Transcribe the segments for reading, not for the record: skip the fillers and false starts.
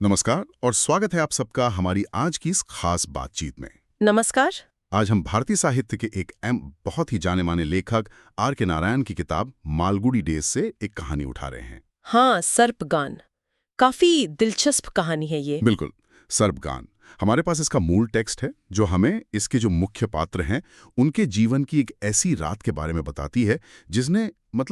नमस्कार और स्वागत है आप सबका हमारी आज की इस खास बातचीत में। नमस्कार। आज हम भारतीय साहित्य के एक बहुत ही जाने माने लेखक R.K. नारायण की किताब मालगुडी डेज से एक कहानी उठा रहे हैं। हाँ, सर्पगान। काफी दिलचस्प कहानी है ये। बिल्कुल, सर्पगान। हमारे पास इसका मूल टेक्स्ट है जो हमें इसके जो मुख्य पात्र हैं उनके जीवन की एक ऐसी रात के बारे में बताती है जिसने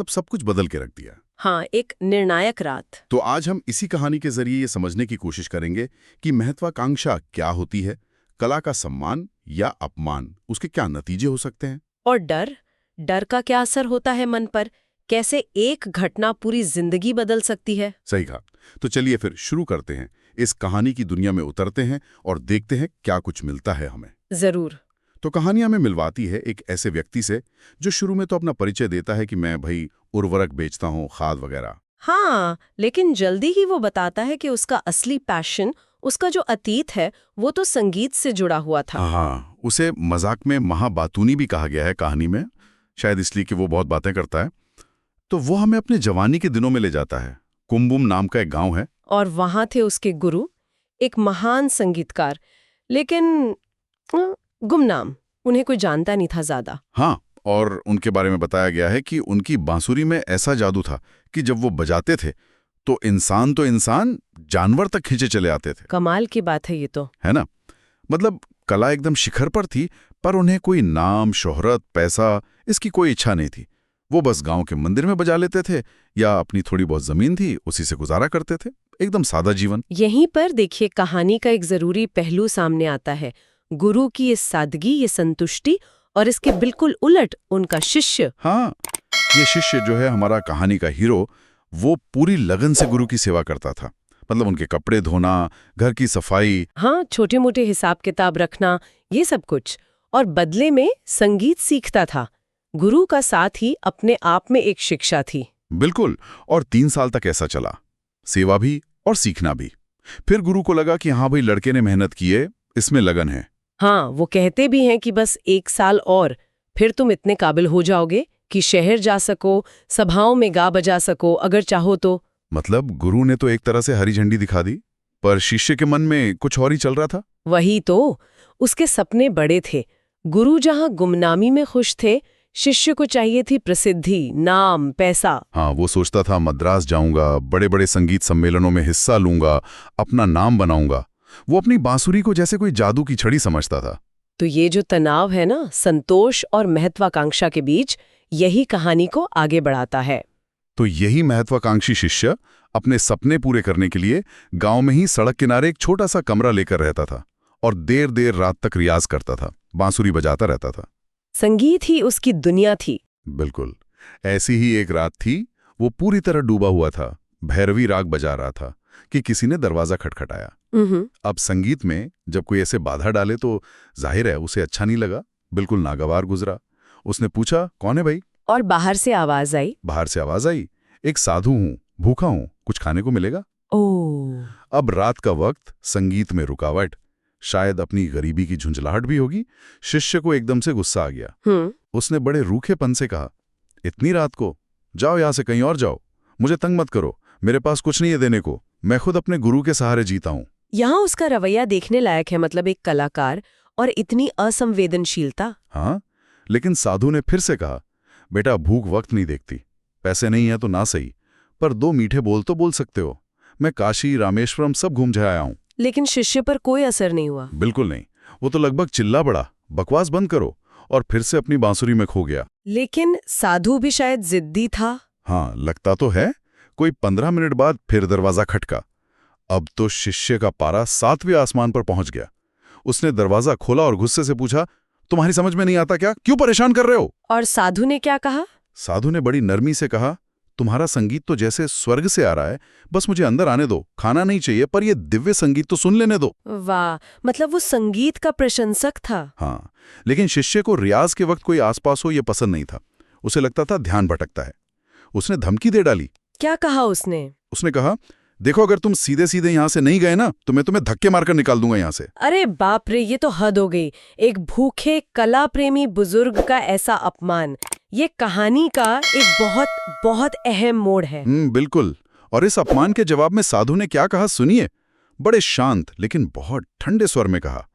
सब कुछ बदल के रख दिया। हाँ, एक निर्णायक रात। तो आज हम इसी कहानी के जरिए ये समझने की कोशिश करेंगे कि महत्वाकांक्षा क्या होती है, कला का सम्मान या अपमान, उसके क्या नतीजे हो सकते हैं, और डर का क्या असर होता है मन पर, कैसे एक घटना पूरी जिंदगी बदल सकती है। सही कहा। तो चलिए फिर शुरू करते हैं, इस कहानी की दुनिया में उतरते हैं और देखते हैं क्या कुछ मिलता है हमें। जरूर। तो कहानियां में मिलवाती है एक ऐसे व्यक्ति से जो शुरू में तो अपना परिचय देता है कि मैं भाई उर्वरक बेचता हूँ, खाद वगैरह। हाँ, लेकिन जल्दी ही वो बताता है कि उसका असली पैशन, उसका जो अतीत है, वो तो संगीत से जुड़ा हुआ था। हाँ, उसे मजाक में महाबातूनी भी कहा गया है कहानी में, शायद इसलिए कि वो बहुत बातें करता है। तो वो हमें अपने जवानी के दिनों में ले जाता है। कुंबुम नाम का एक गांव है और वहां थे उसके गुरु, एक महान संगीतकार, लेकिन गुमनाम। उन्हें कोई जानता नहीं था ज्यादा। हाँ, और उनके बारे में बताया गया है कि उनकी बांसुरी में ऐसा जादू था कि जब वो बजाते थे तो इंसान जानवर तक खींचे चले आते थे। कमाल की बात है ये तो। है ना? कला एकदम शिखर पर थी, पर उन्हें कोई नाम, शोहरत, पैसा, इसकी कोई इच्छा नहीं थी। वो बस गांव के मंदिर में बजा लेते थे या अपनी थोड़ी बहुत जमीन थी उसी से गुजारा करते थे। एकदम सादा जीवन। यहीं पर देखिए, कहानी का एक जरूरी पहलू सामने आता है। गुरु की ये सादगी, ये संतुष्टि, और इसके बिल्कुल उलट उनका शिष्य। हाँ, ये शिष्य जो है हमारा कहानी का हीरो, वो पूरी लगन से गुरु की सेवा करता था। उनके कपड़े धोना, घर की सफाई, हाँ, छोटे मोटे हिसाब किताब रखना, ये सब कुछ। और बदले में संगीत सीखता था। गुरु का साथ ही अपने आप में एक शिक्षा थी। बिल्कुल। और 3 साल तक ऐसा चला, सेवा भी और सीखना भी। फिर गुरु को लगा कि हाँ भाई, लड़के ने मेहनत की है, इसमें लगन है। हाँ, वो कहते भी हैं कि बस 1 साल और, फिर तुम इतने काबिल हो जाओगे कि शहर जा सको, सभाओं में गा बजा सको अगर चाहो तो। गुरु ने तो एक तरह से हरी झंडी दिखा दी, पर शिष्य के मन में कुछ और ही चल रहा था। वही तो, उसके सपने बड़े थे। गुरु जहाँ गुमनामी में खुश थे, शिष्य को चाहिए थी प्रसिद्धि, नाम, पैसा। हाँ, वो सोचता था मद्रास जाऊंगा, बड़े बड़े संगीत सम्मेलनों में हिस्सा लूंगा, अपना नाम बनाऊंगा। वो अपनी बांसुरी को जैसे कोई जादू की छड़ी समझता था। तो ये जो तनाव है ना, संतोष और महत्वाकांक्षा के बीच, यही कहानी को आगे बढ़ाता है। तो यही महत्वाकांक्षी शिष्य अपने सपने पूरे करने के लिए गांव में ही सड़क किनारे एक छोटा सा कमरा लेकर रहता था और देर देर रात तक रियाज करता था, बांसुरी बजाता रहता था। संगीत ही उसकी दुनिया थी। बिल्कुल। ऐसी ही एक रात थी, वो पूरी तरह डूबा हुआ था, भैरवी राग बजा रहा था कि किसी ने दरवाजा खटखटाया। अब संगीत में जब कोई ऐसे बाधा डाले तो जाहिर है उसे अच्छा नहीं लगा, बिल्कुल नागवार गुजरा। उसने पूछा, कौन है भाई? और बाहर से आवाज आई। बाहर से आवाज आई, एक साधु हूं, भूखा हूं, कुछ खाने को मिलेगा? ओह। अब रात का वक्त, संगीत में रुकावट, शायद अपनी गरीबी की झुंझलाहट भी होगी। शिष्य को एकदम से गुस्सा आ गया। उसने बड़े रूखेपन से कहा, इतनी रात को? जाओ यहां से कहीं और जाओ, मुझे तंग मत करो, मेरे पास कुछ नहीं है देने को, मैं खुद अपने गुरु के सहारे जीता हूं। यहाँ उसका रवैया देखने लायक है, एक कलाकार और इतनी असंवेदनशीलता। हाँ, लेकिन साधु ने फिर से कहा, बेटा भूख वक्त नहीं देखती, पैसे नहीं है तो ना सही, पर 2 मीठे बोल तो बोल सकते हो। मैं काशी, रामेश्वरम सब घूम जाया हूं। लेकिन शिष्य पर कोई असर नहीं हुआ। बिल्कुल नहीं। वो तो लगभग चिल्ला पड़ा, बकवास बंद करो, और फिर से अपनी बांसुरी में खो गया। लेकिन साधु भी शायद जिद्दी था। हाँ, लगता तो है। कोई 15 मिनट बाद फिर दरवाजा खटका। अब तो शिष्य का पारा 7वें आसमान पर पहुंच गया। उसने दरवाजा खोला और गुस्से से पूछा, तुम्हारी समझ में नहीं आता क्या? क्यों परेशान कर रहे हो? और साधु ने क्या कहा? साधु ने बड़ी नरमी से कहा, तुम्हारा संगीत तो जैसे स्वर्ग से आ रहा है, बस मुझे अंदर आने दो, खाना नहीं चाहिए, पर ये दिव्य संगीत तो सुन लेने दो। वाह, वो संगीत का प्रशंसक था। हाँ, लेकिन शिष्य को रियाज के वक्त कोई आसपास हो ये पसंद नहीं था। उसे लगता था ध्यान भटकता है। उसने धमकी दे डाली। क्या कहा उसने? उसने कहा, देखो अगर तुम सीधे सीधे यहाँ से नहीं गए ना तो मैं तुम्हें धक्के मारकर निकाल दूंगा यहाँ से। अरे बाप रे, ये तो हद हो गई। एक भूखे कला प्रेमी बुजुर्ग का ऐसा अपमान। ये कहानी का एक बहुत बहुत अहम मोड़ है। बिल्कुल। और इस अपमान के जवाब में साधु ने क्या कहा सुनिए। बड़े शांत लेकिन बहुत ठंडे स्वर में कहा,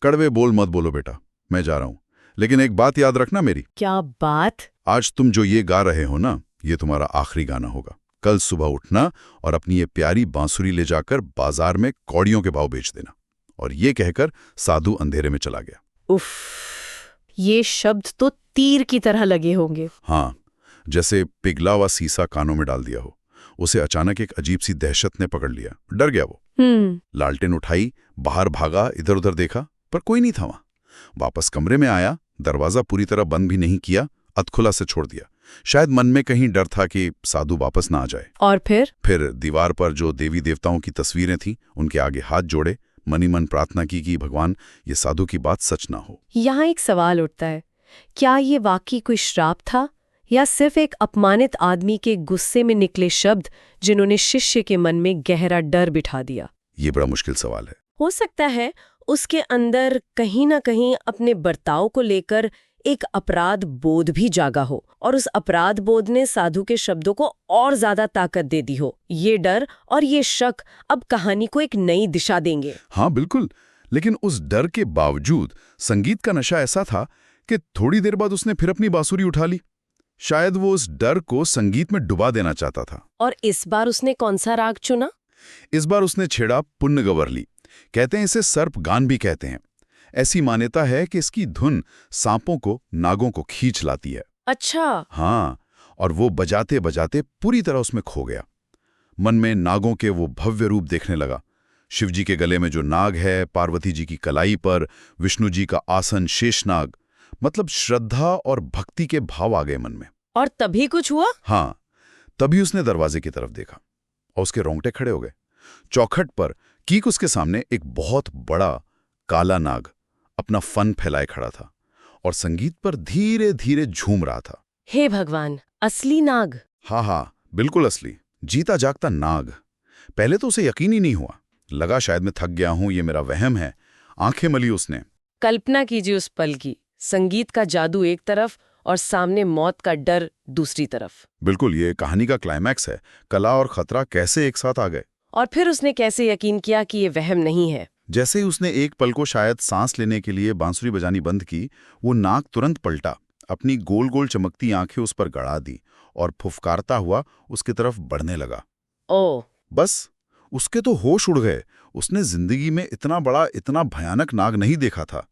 कड़वे बोल मत बोलो बेटा, मैं जा रहा हूं, लेकिन एक बात याद रखना मेरी। क्या बात? आज तुम जो ये गा रहे हो ना, ये तुम्हारा आखिरी गाना होगा। कल सुबह उठना और अपनी ये प्यारी बांसुरी ले जाकर बाजार में कौड़ियों के भाव बेच देना। और ये कहकर साधु अंधेरे में चला गया। उफ, ये शब्द तो तीर की तरह लगे होंगे। हाँ, जैसे पिघला हुआ सीसा कानों में डाल दिया हो। उसे अचानक एक अजीब सी दहशत ने पकड़ लिया। डर गया वो। लालटेन उठाई, बाहर भागा, इधर उधर देखा, पर कोई नहीं था वहां। वापस कमरे में आया, दरवाजा पूरी तरह बंद भी नहीं किया, अधखुला से छोड़ दिया। शायद मन में कहीं डर था कि साधु वापस ना आ जाए। और फिर दीवार पर जो देवी देवताओं की तस्वीरें थीं, उनके आगे हाथ जोड़े, मनी मन प्रार्थना की कि भगवान, ये साधु की बात सच ना हो। यहाँ एक सवाल उठता है, क्या ये वाकई कोई श्राप था या सिर्फ एक अपमानित आदमी के गुस्से में निकले शब्द जिन्होंने शिष्य के मन में गहरा डर बिठा दिया? ये बड़ा मुश्किल सवाल है। हो सकता है उसके अंदर कहीं ना कहीं अपने बर्ताव को लेकर एक अपराध बोध भी जागा हो और उस अपराध बोध ने साधु के शब्दों को और ज्यादा ताकत दे दी हो। ये डर और ये शक अब कहानी को एक नई दिशा देंगे। हाँ बिल्कुल, लेकिन उस डर के बावजूद संगीत का नशा ऐसा था कि थोड़ी देर बाद उसने फिर अपनी बांसुरी उठा ली। शायद वो उस डर को संगीत में डुबा देना चाहता था। और इस बार उसने कौन सा राग चुना? इस बार उसने छेड़ा पुन्नगवर्ली। कहते हैं इसे सर्प गान भी कहते हैं। ऐसी मान्यता है कि इसकी धुन सांपों को, नागों को खींच लाती है। अच्छा। हाँ, और वो बजाते बजाते पूरी तरह उसमें खो गया। मन में नागों के वो भव्य रूप देखने लगा। शिवजी के गले में जो नाग है, पार्वती जी की कलाई पर विष्णु जी का आसन शेषनाग। मतलब श्रद्धा और भक्ति के भाव आ गए मन में। और तभी कुछ हुआ? हाँ, तभी उसने दरवाजे की तरफ देखा और उसके रोंगटे खड़े हो गए। चौखट पर ठीक उसके सामने एक बहुत बड़ा काला नाग अपना फन फैलाए खड़ा था और संगीत पर धीरे धीरे झूम रहा था। हे भगवान, असली नाग? हाँ, बिल्कुल असली, जीता जागता नाग। पहले तो उसे यकीन ही नहीं हुआ। लगा शायद मैं थक गया हूं, ये मेरा वहम है। आंखें मली उसने। कल्पना कीजिए उस पल की, संगीत का जादू एक तरफ और सामने मौत का डर दूसरी तरफ। बिल्कुल, ये कहानी का क्लाइमैक्स है। कला और खतरा कैसे एक साथ आ गए। और फिर उसने कैसे यकीन किया कि ये वहम नहीं है? जैसे ही उसने एक पल को शायद सांस लेने के लिए बांसुरी बजानी बंद की, वो नाग तुरंत पलटा, अपनी गोल गोल चमकती आंखें उस पर गड़ा दी और फुफकारता हुआ उसकी तरफ बढ़ने लगा। ओह! बस उसके तो होश उड़ गए। उसने जिंदगी में इतना बड़ा, इतना भयानक नाग नहीं देखा था।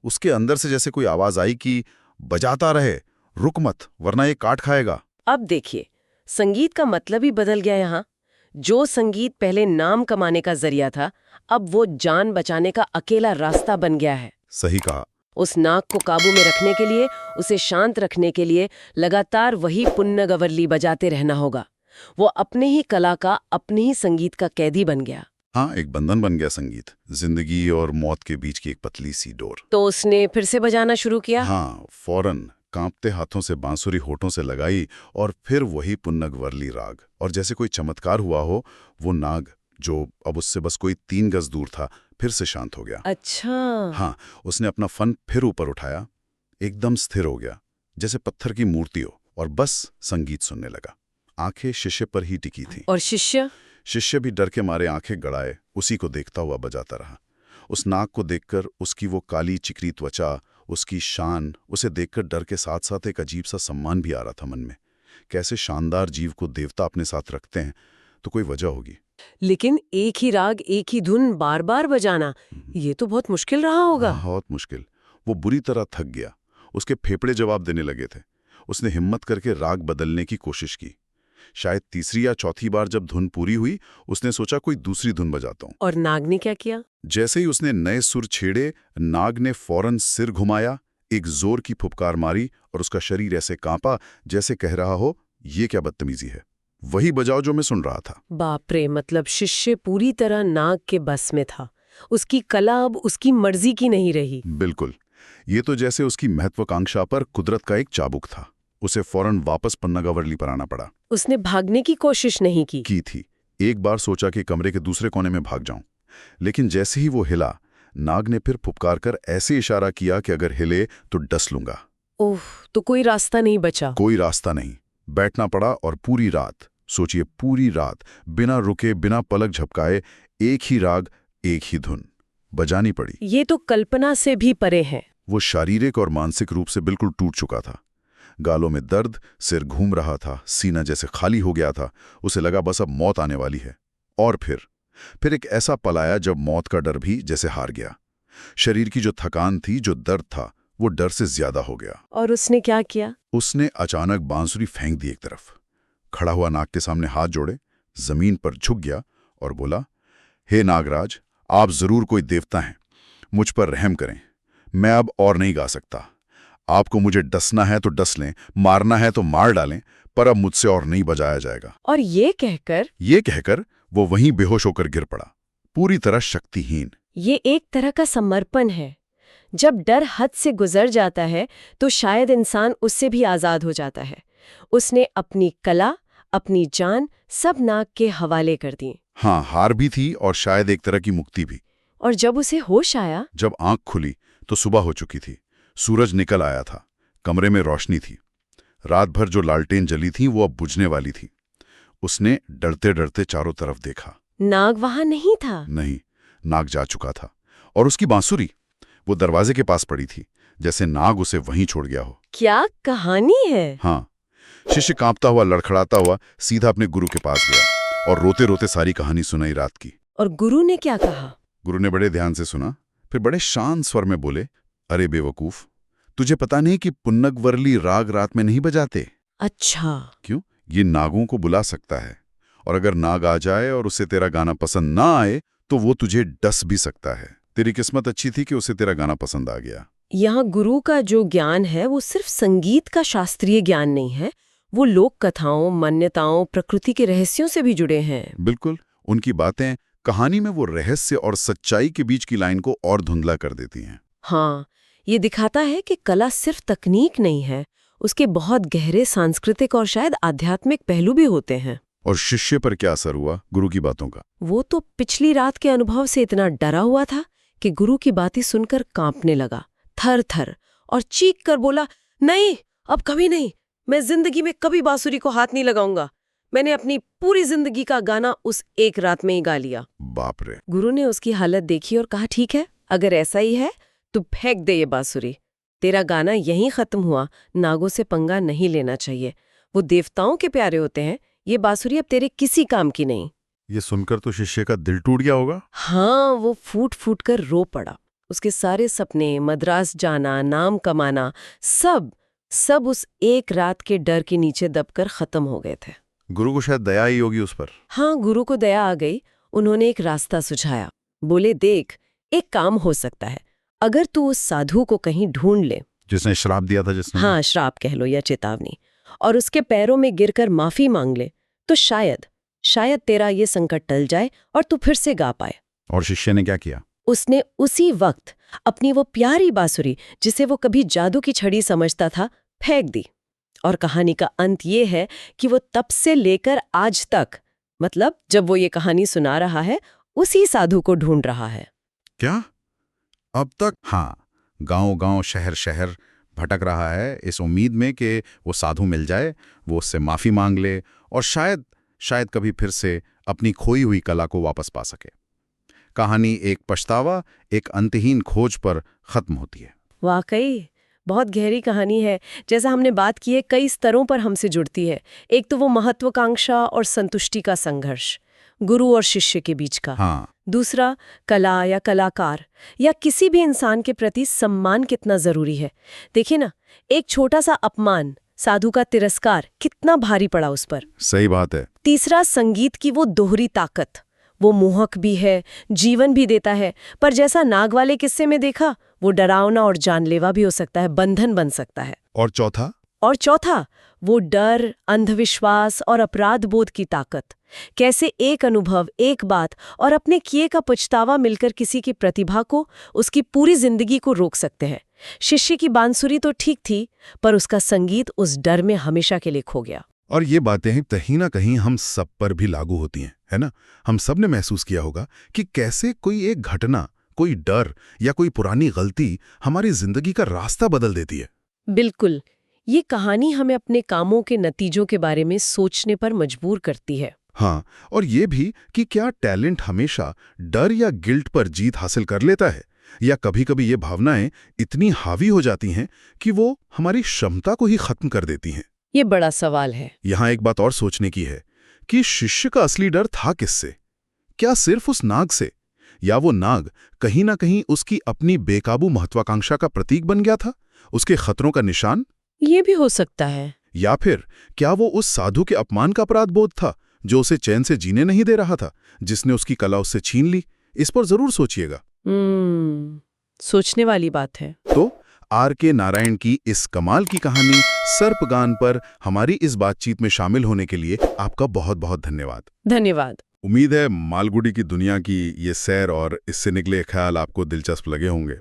उसके अंदर से जैसे कोई आवाज आई कि बजाता रहे, रुक मत, वरना ये काट खाएगा। अब देखिए, संगीत का मतलब ही बदल गया यहाँ। जो संगीत पहले नाम कमाने का जरिया था, अब वो जान बचाने का अकेला रास्ता बन गया है। सही कहा। उस नाग को काबू में रखने के लिए, उसे शांत रखने के लिए लगातार वही पुन्नगवर्ली बजाते रहना होगा। वो अपने ही कला का, अपने ही संगीत का कैदी बन गया। हाँ, एक बंधन बन गया संगीत, जिंदगी और मौत के बीच की एक पतली सी डोर। तो उसने फिर से बजाना शुरू किया? हाँ, फौरन कांपते हाथों से बांसुरी होठों से लगाई और फिर वही पुन्नगवर्ली राग। और जैसे कोई चमत्कार हुआ हो, वो नाग जो अब उससे बस कोई 3 गज दूर था, फिर से शांत हो गया। अच्छा। हाँ, उसने अपना फन फिर ऊपर उठाया, एकदम स्थिर हो गया, जैसे पत्थर की मूर्ति हो, और बस संगीत सुनने लगा। आंखें शिष्य पर ही टिकी थी। और शिष्य भी डर के मारे आंखें गड़ाए उसी को देखता हुआ बजाता रहा। उस नाग को देखकर, उसकी वो काली चिकनी त्वचा, उसकी शान, उसे देखकर डर के साथ साथ एक अजीब सा सम्मान भी आ रहा था मन में। कैसे शानदार जीव को देवता अपने साथ रखते हैं, तो कोई वजह होगी। लेकिन एक ही राग, एक ही धुन बार बार बजाना, ये तो बहुत मुश्किल रहा होगा। बहुत मुश्किल। वो बुरी तरह थक गया। उसके फेफड़े जवाब देने लगे थे। उसने हिम्मत करके राग बदलने की कोशिश की। शायद तीसरी या चौथी बार जब धुन पूरी हुई, उसने सोचा कोई दूसरी धुन बजाता हूं। और नाग ने क्या किया? जैसे ही उसने नए सुर छेड़े, नाग ने फौरन सिर घुमाया, एक जोर की फुफकार मारी और उसका शरीर ऐसे कांपा जैसे कह रहा हो, ये क्या बदतमीजी है, वही बजाओ जो मैं सुन रहा था। बाप रे, मतलब शिष्य पूरी तरह नाग के बस में था। उसकी कला अब उसकी मर्जी की नहीं रही। बिल्कुल, ये तो जैसे उसकी महत्वाकांक्षा पर कुदरत का एक चाबुक था। उसे फौरन वापस पुन्नगवर्ली पर आना पड़ा। उसने भागने की कोशिश नहीं की थी। एक बार सोचा कि कमरे के दूसरे कोने में भाग जाऊं, लेकिन जैसे ही वो हिला, नाग ने फिर फुफकार कर ऐसे इशारा किया कि अगर हिले तो डस लूंगा। ओह, तो कोई रास्ता नहीं बचा। कोई रास्ता नहीं। बैठना पड़ा और पूरी रात, सोचिए पूरी रात, बिना रुके, बिना पलक झपकाए, एक ही राग, एक ही धुन बजानी पड़ी। ये तो कल्पना से भी परे है। वो शारीरिक और मानसिक रूप से बिल्कुल टूट चुका था। गालों में दर्द, सिर घूम रहा था, सीना जैसे खाली हो गया था। उसे लगा बस अब मौत आने वाली है। और फिर एक ऐसा पल आया जब मौत का डर भी जैसे हार गया। शरीर की जो थकान थी, जो दर्द था, वो डर से ज्यादा हो गया। और उसने क्या किया? उसने अचानक बांसुरी फेंक दी एक तरफ। खड़ा हुआ नाग के सामने हाथ जोड़े, जमीन पर झुक गया और बोला, हे नागराज, आप जरूर कोई देवता हैं, मुझ पर रहम करें। मैं अब और नहीं गा सकता। आपको मुझे डसना है तो डस लें, मारना है तो मार डालें, पर अब मुझसे और नहीं बजाया जाएगा। और ये कहकर वो वहीं बेहोश होकर गिर पड़ा, पूरी तरह शक्तिहीन। ये एक तरह का समर्पण है। जब डर हद से गुजर जाता है तो शायद इंसान उससे भी आजाद हो जाता है। उसने अपनी कला, अपनी जान सब नाग के हवाले कर दी। हाँ, हार भी थी और शायद एक तरह की मुक्ति भी। और जब उसे होश आया, जब आंख खुली तो सुबह हो चुकी थी। सूरज निकल आया था, कमरे में रोशनी थी। रात भर जो लालटेन जली थी वो अब बुझने वाली थी। उसने डरते डरते चारों तरफ देखा। नाग वहां नहीं था। नहीं, नाग जा चुका था। और उसकी बांसुरी, वो दरवाजे के पास पड़ी थी, जैसे नाग उसे वहीं छोड़ गया हो। क्या कहानी है! हाँ। शिष्य कांपता हुआ, लड़खड़ाता हुआ सीधा अपने गुरु के पास गया और रोते रोते सारी कहानी सुनाई रात की। और गुरु ने क्या कहा? गुरु ने बड़े ध्यान से सुना, फिर बड़े शांत स्वर में बोले, अरे बेवकूफ, तुझे पता नहीं कि पुन्नग वरली राग रात में नहीं बजाते? अच्छा। क्यों? ये नागों को बुला सकता है, और अगर नाग आ जाए और उसे तेरा गाना पसंद ना आए तो वो तुझे डस भी सकता है। तेरी किस्मत अच्छी थी कि उसे तेरा गाना पसंद आ गया। यहाँ गुरु का जो ज्ञान है वो सिर्फ संगीत का शास्त्रीय ज्ञान नहीं है, वो लोक कथाओं, मान्यताओं, प्रकृति के रहस्यों से भी जुड़े हैं। बिल्कुल। उनकी बातें कहानी में वो रहस्य और सच्चाई के बीच की लाइन को और धुंधला कर देती हैं। हाँ, ये दिखाता है कि कला सिर्फ तकनीक नहीं है, उसके बहुत गहरे सांस्कृतिक और शायद आध्यात्मिक पहलू भी होते हैं। और शिष्य पर क्या असर हुआ गुरु की बातों का? वो तो पिछली रात के अनुभव से इतना डरा हुआ था कि गुरु की बातें सुनकर कांपने लगा, थर थर, और चीख कर बोला, नहीं, अब कभी नहीं, मैं जिंदगी में कभी बांसुरी को हाथ नहीं लगाऊंगा। मैंने अपनी पूरी जिंदगी का गाना उस एक रात में ही गा लिया। बाप रे! गुरु ने उसकी हालत देखी और कहा, ठीक है, अगर ऐसा ही है तो फेंक दे ये बांसुरी। तेरा गाना यहीं खत्म हुआ, नागों से पंगा नहीं लेना चाहिए। वो देवताओं के प्यारे होते हैं, ये बांसुरी अब तेरे किसी काम की नहीं। ये सुनकर तो शिष्य का दिल टूट गया होगा। हाँ, वो फूट फूट कर रो पड़ा। उसके सारे सपने, मद्रास जाना, नाम कमाना, सब उस एक रात के डर के नीचे दबकर खत्म हो गए थे। गुरु को शायद दया ही होगी उस पर। हाँ, गुरु को दया आ गई। उन्होंने एक रास्ता सुझाया। बोले, देख, एक काम हो सकता है, अगर तू उस साधु को कहीं ढूंढ ले जिसने श्राप दिया था, जिसने, हाँ, श्राप कह लो या चेतावनी, और उसके पैरों में गिरकर माफी मांग ले, तो शायद तेरा ये संकट टल जाए और तू फिर से गा पाए। और शिष्य ने क्या किया? उसने उसी वक्त अपनी वो प्यारी बांसुरी, जिसे वो कभी जादू की छड़ी समझता था, फेंक दी। और कहानी का अंत ये है कि वो तब से लेकर आज तक, मतलब जब वो ये कहानी सुना रहा है, उसी साधु को ढूंढ रहा है। क्या? अब तक? हाँ, गांव-गांव, शहर-शहर भटक रहा है इस उम्मीद में कि वो साधु मिल जाए, वो उससे माफी मांग ले और शायद कभी फिर से अपनी खोई हुई कला को वापस पा सके। कहानी एक पछतावा, एक अंतहीन खोज पर खत्म होती है। वाकई बहुत गहरी कहानी है। जैसा हमने बात की है, कई स्तरों पर हमसे जुड़ती है। एक तो वो महत्वाकांक्षा और संतुष्टि का संघर्ष, गुरु और शिष्य के बीच का। हाँ। दूसरा, कला या कलाकार या किसी भी इंसान के प्रति सम्मान कितना जरूरी है। देखिए ना, एक छोटा सा अपमान, साधु का तिरस्कार, कितना भारी पड़ा उस पर। सही बात है। तीसरा, संगीत की वो दोहरी ताकत, वो मोहक भी है, जीवन भी देता है, पर जैसा नाग वाले किस्से में देखा, वो डरावना और जानलेवा भी हो सकता है, बंधन बन सकता है। और चौथा, वो डर, अंधविश्वास और अपराध बोध की ताकत। कैसे एक अनुभव, एक बात और अपने किए का पछतावा मिलकर किसी की प्रतिभा को, उसकी पूरी जिंदगी को रोक सकते हैं। शिष्य की बांसुरी तो ठीक थी, पर उसका संगीत उस डर में हमेशा के लिए खो गया। और ये बातें कहीं ना कहीं हम सब पर भी लागू होती हैं, है ना? हम सब ने महसूस किया होगा कि कैसे कोई एक घटना, कोई डर या कोई पुरानी गलती हमारी जिंदगी का रास्ता बदल देती है। बिल्कुल। ये कहानी हमें अपने कामों के नतीजों के बारे में सोचने पर मजबूर करती है। हाँ, और ये भी कि क्या टैलेंट हमेशा डर या गिल्ट पर जीत हासिल कर लेता है, या कभी-कभी ये भावनाएं इतनी हावी हो जाती हैं कि वो हमारी क्षमता को ही खत्म कर देती हैं। ये बड़ा सवाल है। यहाँ एक बात और सोचने की है कि शिष्य का असली डर था किससे? क्या सिर्फ उस नाग से, या वो नाग कहीं ना कहीं उसकी अपनी बेकाबू महत्वाकांक्षा का प्रतीक बन गया था, उसके खतरों का निशान? ये भी हो सकता है। या फिर क्या वो उस साधु के अपमान का अपराध बोध था जो उसे चैन से जीने नहीं दे रहा था, जिसने उसकी कला उससे छीन ली? इस पर जरूर सोचिएगा। सोचने वाली बात है। तो R.K. नारायण की इस कमाल की कहानी सर्पगान पर हमारी इस बातचीत में शामिल होने के लिए आपका बहुत बहुत धन्यवाद। धन्यवाद। उम्मीद है मालगुडी की दुनिया की ये सैर और इससे निकले ख्याल आपको दिलचस्प लगे होंगे।